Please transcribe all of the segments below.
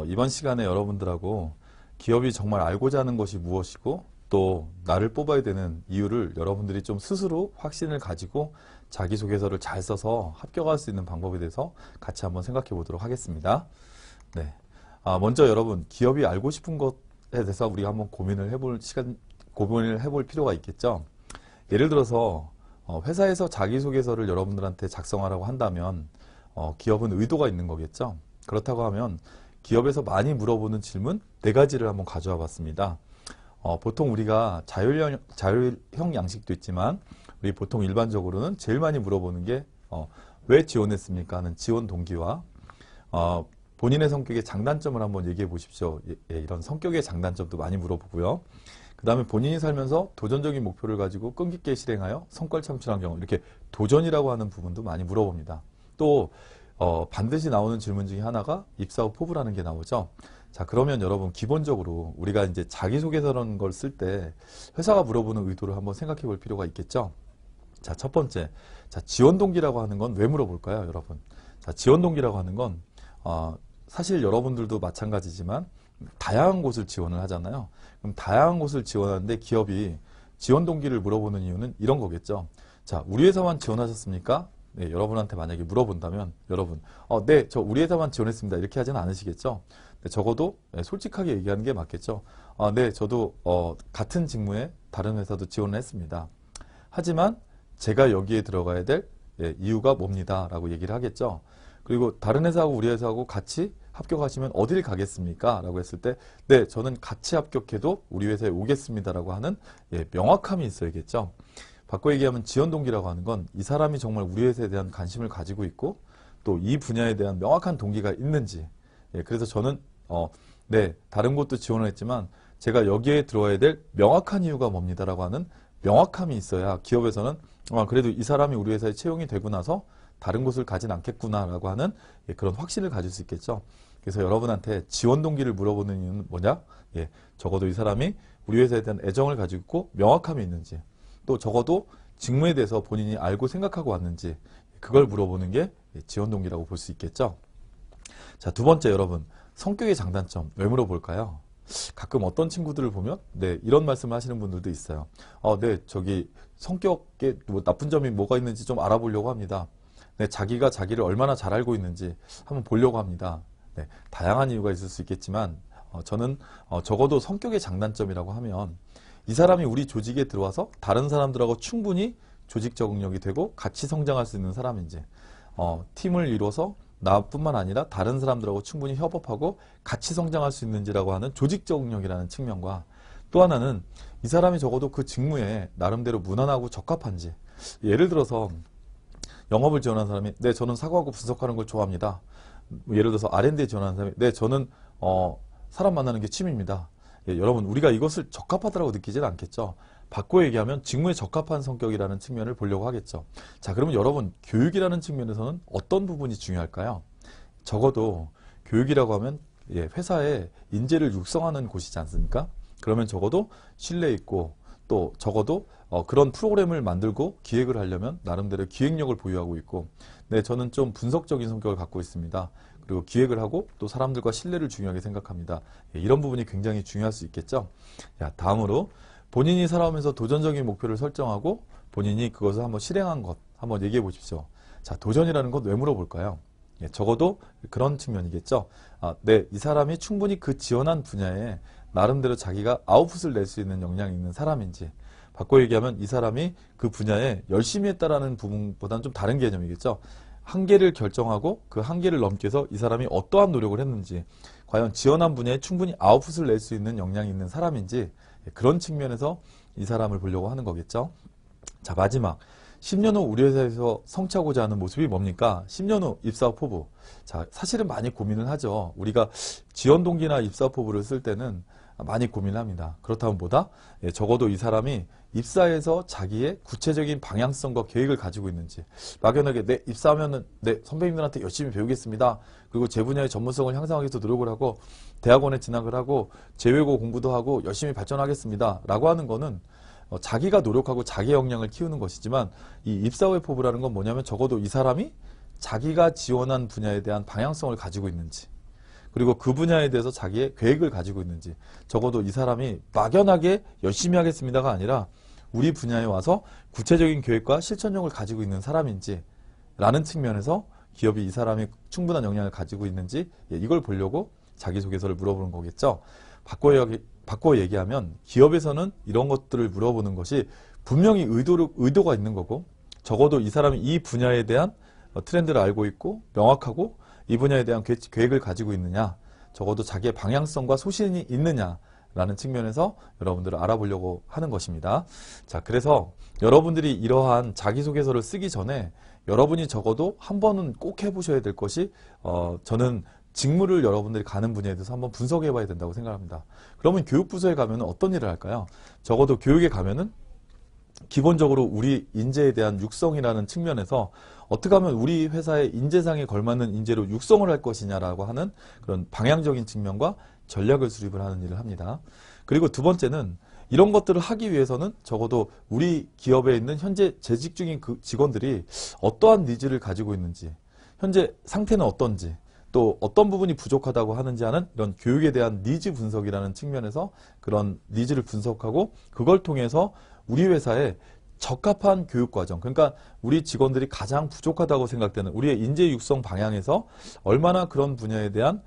이번 시간에 여러분들하고 기업이 정말 알고자 하는 것이 무엇이고 또 나를 뽑아야 되는 이유를 여러분들이 좀 스스로 확신을 가지고 자기소개서를 잘 써서 합격할 수 있는 방법에 대해서 같이 한번 생각해 보도록 하겠습니다. 네. 먼저 여러분, 기업이 알고 싶은 것에 대해서 우리가 한번 고민을 해볼 필요가 있겠죠. 예를 들어서 회사에서 자기소개서를 여러분들한테 작성하라고 한다면 기업은 의도가 있는 거겠죠. 그렇다고 하면 기업에서 많이 물어보는 질문 4가지를 한번 가져와 봤습니다. 보통 우리가 자율형 양식도 있지만 우리 보통 일반적으로는 제일 많이 물어보는 게 왜 지원했습니까? 하는 지원 동기와 본인의 성격의 장단점을 한번 얘기해 보십시오. 이런 성격의 장단점도 많이 물어보고요. 그 다음에 본인이 살면서 도전적인 목표를 가지고 끈기 있게 실행하여 성과를 창출한 경우, 이렇게 도전이라고 하는 부분도 많이 물어봅니다. 또 반드시 나오는 질문 중에 하나가 입사 후 포부라는 게 나오죠. 자, 그러면 여러분 기본적으로 우리가 이제 자기소개서라는 걸 쓸 때 회사가 물어보는 의도를 한번 생각해 볼 필요가 있겠죠. 자, 첫 번째. 자, 지원 동기라고 하는 건 왜 물어볼까요, 여러분? 자, 지원 동기라고 하는 건 사실 여러분들도 마찬가지지만 다양한 곳을 지원을 하잖아요. 그럼 다양한 곳을 지원하는데 기업이 지원 동기를 물어보는 이유는 이런 거겠죠. 자, 우리 회사만 지원하셨습니까? 네, 여러분한테 만약에 물어본다면 여러분, 네, 저 우리 회사만 지원했습니다. 이렇게 하지는 않으시겠죠? 네, 적어도 솔직하게 얘기하는 게 맞겠죠. 네, 저도 같은 직무에 다른 회사도 지원을 했습니다. 하지만 제가 여기에 들어가야 될 이유가 뭡니다. 라고 얘기를 하겠죠. 그리고 다른 회사하고 우리 회사하고 같이 합격하시면 어딜 가겠습니까? 라고 했을 때, 네, 저는 같이 합격해도 우리 회사에 오겠습니다. 라고 하는 명확함이 있어야겠죠. 바꿔 얘기하면 지원 동기라고 하는 건 이 사람이 정말 우리 회사에 대한 관심을 가지고 있고 또 이 분야에 대한 명확한 동기가 있는지. 그래서 저는 네, 다른 곳도 지원을 했지만 제가 여기에 들어와야 될 명확한 이유가 뭡니다라고 하는 명확함이 있어야 기업에서는 그래도 이 사람이 우리 회사에 채용이 되고 나서 다른 곳을 가진 않겠구나라고 하는 그런 확신을 가질 수 있겠죠. 그래서 여러분한테 지원 동기를 물어보는 이유는 뭐냐? 적어도 이 사람이 우리 회사에 대한 애정을 가지고 있고 명확함이 있는지, 또 적어도 직무에 대해서 본인이 알고 생각하고 왔는지, 그걸 물어보는 게 지원 동기라고 볼 수 있겠죠. 자, 두 번째, 여러분, 성격의 장단점 왜 물어볼까요? 가끔 어떤 친구들을 보면 네, 이런 말씀을 하시는 분들도 있어요. 네, 저기 성격에 뭐 나쁜 점이 뭐가 있는지 좀 알아보려고 합니다. 네, 자기가 자기를 얼마나 잘 알고 있는지 한번 보려고 합니다. 네, 다양한 이유가 있을 수 있겠지만 저는 적어도 성격의 장단점이라고 하면 이 사람이 우리 조직에 들어와서 다른 사람들하고 충분히 조직 적응력이 되고 같이 성장할 수 있는 사람인지, 팀을 이뤄서 나뿐만 아니라 다른 사람들하고 충분히 협업하고 같이 성장할 수 있는지라고 하는 조직 적응력이라는 측면과, 또 하나는 이 사람이 적어도 그 직무에 나름대로 무난하고 적합한지. 예를 들어서 영업을 지원하는 사람이 네, 저는 사고하고 분석하는 걸 좋아합니다. 예를 들어서 R&D 지원하는 사람이 네, 저는 사람 만나는 게 취미입니다. 여러분, 우리가 이것을 적합하다고 느끼지는 않겠죠. 바꿔 얘기하면 직무에 적합한 성격이라는 측면을 보려고 하겠죠. 자, 그러면 여러분, 교육이라는 측면에서는 어떤 부분이 중요할까요? 적어도 교육이라고 하면 회사에 인재를 육성하는 곳이지 않습니까? 그러면 적어도 신뢰 있고 또 적어도 그런 프로그램을 만들고 기획을 하려면 나름대로 기획력을 보유하고 있고, 네, 저는 좀 분석적인 성격을 갖고 있습니다. 그리고 기획을 하고 또 사람들과 신뢰를 중요하게 생각합니다. 이런 부분이 굉장히 중요할 수 있겠죠. 자, 다음으로 본인이 살아오면서 도전적인 목표를 설정하고 본인이 그것을 한번 실행한 것 한번 얘기해 보십시오. 자, 도전이라는 것 왜 물어볼까요? 적어도 그런 측면이겠죠. 네, 이 사람이 충분히 그 지원한 분야에 나름대로 자기가 아웃풋을 낼 수 있는 역량이 있는 사람인지, 바꿔 얘기하면 이 사람이 그 분야에 열심히 했다라는 부분보다는 좀 다른 개념이겠죠. 한계를 결정하고 그 한계를 넘기 위해서 이 사람이 어떠한 노력을 했는지, 과연 지원한 분야에 충분히 아웃풋을 낼 수 있는 역량이 있는 사람인지, 그런 측면에서 이 사람을 보려고 하는 거겠죠. 자, 마지막 10년 후 우리 회사에서 성취하고자 하는 모습이 뭡니까? 10년 후 입사 후 포부. 자, 사실은 많이 고민을 하죠. 우리가 지원 동기나 입사 후 포부를 쓸 때는 많이 고민을 합니다. 그렇다면 뭐다? 적어도 이 사람이 입사해서 자기의 구체적인 방향성과 계획을 가지고 있는지, 막연하게 네, 입사하면은 네, 선배님들한테 열심히 배우겠습니다. 그리고 제 분야의 전문성을 향상하기 위해서 노력을 하고 대학원에 진학을 하고 재외고 공부도 하고 열심히 발전하겠습니다. 라고 하는 거는 자기가 노력하고 자기 역량을 키우는 것이지만, 이 입사 후의 포부라는 건 뭐냐면 적어도 이 사람이 자기가 지원한 분야에 대한 방향성을 가지고 있는지, 그리고 그 분야에 대해서 자기의 계획을 가지고 있는지, 적어도 이 사람이 막연하게 열심히 하겠습니다가 아니라 우리 분야에 와서 구체적인 계획과 실천력을 가지고 있는 사람인지 라는 측면에서 기업이 이 사람이 충분한 역량을 가지고 있는지 이걸 보려고 자기소개서를 물어보는 거겠죠. 바꿔 얘기하면 기업에서는 이런 것들을 물어보는 것이 분명히 의도가 있는 거고, 적어도 이 사람이 이 분야에 대한 트렌드를 알고 있고 명확하고 이 분야에 대한 계획을 가지고 있느냐, 적어도 자기의 방향성과 소신이 있느냐라는 측면에서 여러분들을 알아보려고 하는 것입니다. 자, 그래서 여러분들이 이러한 자기소개서를 쓰기 전에 여러분이 적어도 한 번은 꼭 해보셔야 될 것이 저는 직무를 여러분들이 가는 분야에 대해서 한번 분석해 봐야 된다고 생각합니다. 그러면 교육부서에 가면 어떤 일을 할까요? 적어도 교육에 가면은 기본적으로 우리 인재에 대한 육성이라는 측면에서 어떻게 하면 우리 회사의 인재상에 걸맞는 인재로 육성을 할 것이냐라고 하는 그런 방향적인 측면과 전략을 수립을 하는 일을 합니다. 그리고 두 번째는 이런 것들을 하기 위해서는 적어도 우리 기업에 있는 현재 재직 중인 그 직원들이 어떠한 니즈를 가지고 있는지, 현재 상태는 어떤지, 또 어떤 부분이 부족하다고 하는지 하는 이런 교육에 대한 니즈 분석이라는 측면에서 그런 니즈를 분석하고 그걸 통해서 우리 회사에 적합한 교육과정, 그러니까 우리 직원들이 가장 부족하다고 생각되는 우리의 인재 육성 방향에서 얼마나 그런 분야에 대한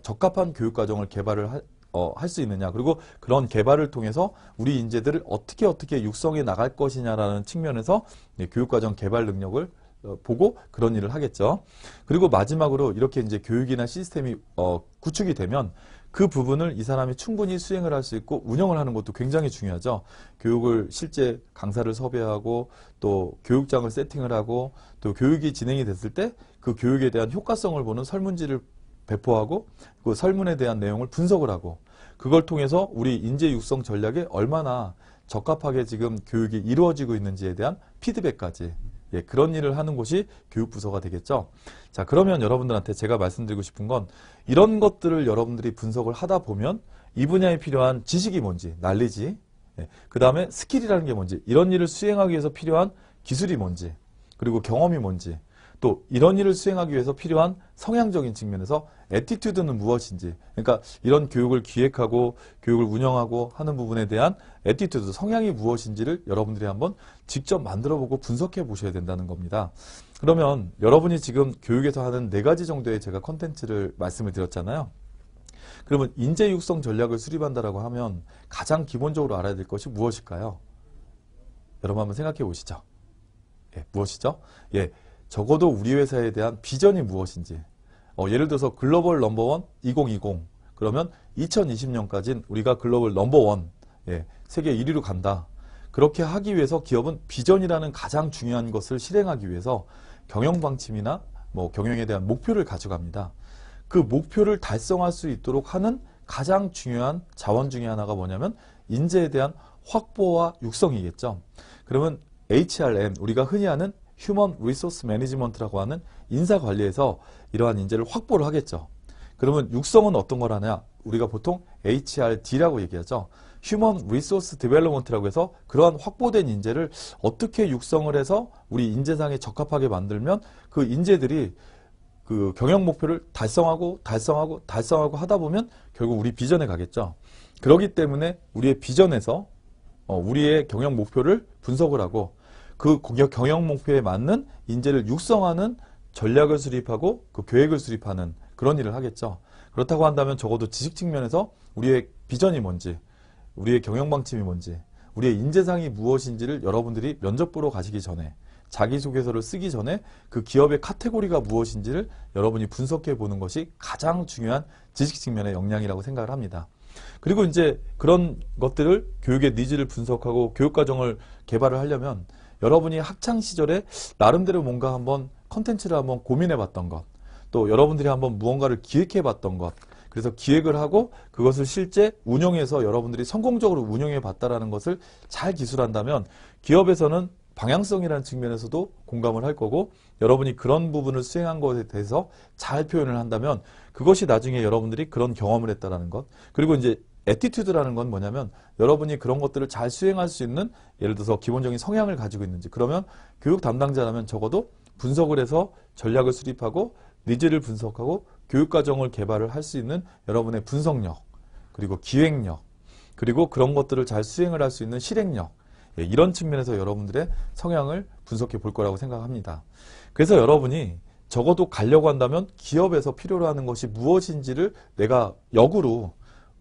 적합한 교육과정을 개발을 할 수 있느냐, 그리고 그런 개발을 통해서 우리 인재들을 어떻게 육성해 나갈 것이냐라는 측면에서 교육과정 개발 능력을 보고 그런 일을 하겠죠. 그리고 마지막으로 이렇게 이제 교육이나 시스템이 구축이 되면 그 부분을 이 사람이 충분히 수행을 할 수 있고 운영을 하는 것도 굉장히 중요하죠. 교육을 실제 강사를 섭외하고 또 교육장을 세팅을 하고 또 교육이 진행이 됐을 때 그 교육에 대한 효과성을 보는 설문지를 배포하고 그 설문에 대한 내용을 분석을 하고 그걸 통해서 우리 인재 육성 전략에 얼마나 적합하게 지금 교육이 이루어지고 있는지에 대한 피드백까지 그런 일을 하는 곳이 교육부서가 되겠죠. 자, 그러면 여러분들한테 제가 말씀드리고 싶은 건 이런 것들을 여러분들이 분석을 하다 보면 이 분야에 필요한 지식이 뭔지, 난리지, 그 다음에 스킬이라는 게 뭔지, 이런 일을 수행하기 위해서 필요한 기술이 뭔지, 그리고 경험이 뭔지, 또 이런 일을 수행하기 위해서 필요한 성향적인 측면에서 애티튜드는 무엇인지, 그러니까 이런 교육을 기획하고 교육을 운영하고 하는 부분에 대한 애티튜드, 성향이 무엇인지를 여러분들이 한번 직접 만들어보고 분석해 보셔야 된다는 겁니다. 그러면 여러분이 지금 교육에서 하는 4가지 정도의 제가 컨텐츠를 말씀을 드렸잖아요. 그러면 인재 육성 전략을 수립한다라고 하면 가장 기본적으로 알아야 될 것이 무엇일까요? 여러분 한번 생각해 보시죠. 무엇이죠? 적어도 우리 회사에 대한 비전이 무엇인지, 예를 들어서 글로벌 넘버원 2020, 그러면 2020년까지는 우리가 글로벌 넘버원, 세계 1위로 간다. 그렇게 하기 위해서 기업은 비전이라는 가장 중요한 것을 실행하기 위해서 경영 방침이나 경영에 대한 목표를 가져갑니다. 그 목표를 달성할 수 있도록 하는 가장 중요한 자원 중에 하나가 뭐냐면 인재에 대한 확보와 육성이겠죠. 그러면 HRM, 우리가 흔히 하는 휴먼 리소스 매니지먼트라고 하는 인사관리에서 이러한 인재를 확보를 하겠죠. 그러면 육성은 어떤 거라냐? 우리가 보통 HRD라고 얘기하죠. 휴먼 리소스 디벨롭먼트라고 해서 그러한 확보된 인재를 어떻게 육성을 해서 우리 인재상에 적합하게 만들면 그 인재들이 그 경영 목표를 달성하고 하다 보면 결국 우리 비전에 가겠죠. 그렇기 때문에 우리의 비전에서 우리의 경영 목표를 분석을 하고 그 경영 목표에 맞는 인재를 육성하는 전략을 수립하고 그 계획을 수립하는 그런 일을 하겠죠. 그렇다고 한다면 적어도 지식 측면에서 우리의 비전이 뭔지, 우리의 경영 방침이 뭔지, 우리의 인재상이 무엇인지를 여러분들이 면접 보러 가시기 전에, 자기소개서를 쓰기 전에 그 기업의 카테고리가 무엇인지를 여러분이 분석해 보는 것이 가장 중요한 지식 측면의 역량이라고 생각을 합니다. 그리고 이제 그런 것들을 교육의 니즈를 분석하고 교육과정을 개발을 하려면 여러분이 학창시절에 나름대로 뭔가 한번 컨텐츠를 한번 고민해 봤던 것, 또 여러분들이 한번 무언가를 기획해 봤던 것, 그래서 기획을 하고 그것을 실제 운영해서 여러분들이 성공적으로 운영해 봤다라는 것을 잘 기술한다면 기업에서는 방향성이라는 측면에서도 공감을 할 거고, 여러분이 그런 부분을 수행한 것에 대해서 잘 표현을 한다면 그것이 나중에 여러분들이 그런 경험을 했다라는 것, 그리고 이제 애티튜드라는 건 뭐냐면 여러분이 그런 것들을 잘 수행할 수 있는, 예를 들어서 기본적인 성향을 가지고 있는지, 그러면 교육 담당자라면 적어도 분석을 해서 전략을 수립하고 니즈를 분석하고 교육과정을 개발을 할 수 있는 여러분의 분석력, 그리고 기획력, 그리고 그런 것들을 잘 수행을 할 수 있는 실행력, 이런 측면에서 여러분들의 성향을 분석해 볼 거라고 생각합니다. 그래서 여러분이 적어도 가려고 한다면 기업에서 필요로 하는 것이 무엇인지를 내가 역으로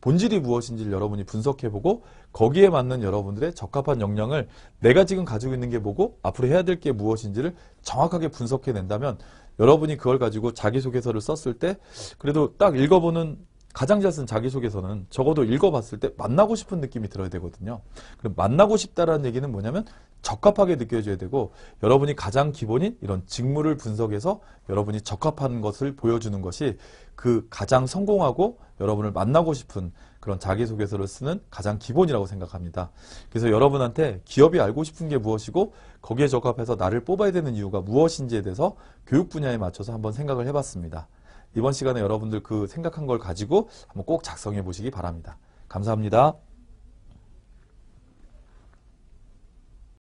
본질이 무엇인지를 여러분이 분석해보고 거기에 맞는 여러분들의 적합한 역량을 내가 지금 가지고 있는 게 뭐고 앞으로 해야 될 게 무엇인지를 정확하게 분석해낸다면 여러분이 그걸 가지고 자기소개서를 썼을 때 그래도 딱 읽어보는 가장 잘 쓴 자기소개서는 적어도 읽어봤을 때 만나고 싶은 느낌이 들어야 되거든요. 그럼 만나고 싶다라는 얘기는 뭐냐면 적합하게 느껴져야 되고 여러분이 가장 기본인 이런 직무를 분석해서 여러분이 적합한 것을 보여주는 것이 그 가장 성공하고 여러분을 만나고 싶은 그런 자기소개서를 쓰는 가장 기본이라고 생각합니다. 그래서 여러분한테 기업이 알고 싶은 게 무엇이고 거기에 적합해서 나를 뽑아야 되는 이유가 무엇인지에 대해서 교육 분야에 맞춰서 한번 생각을 해봤습니다. 이번 시간에 여러분들 그 생각한 걸 가지고 한번 꼭 작성해 보시기 바랍니다. 감사합니다.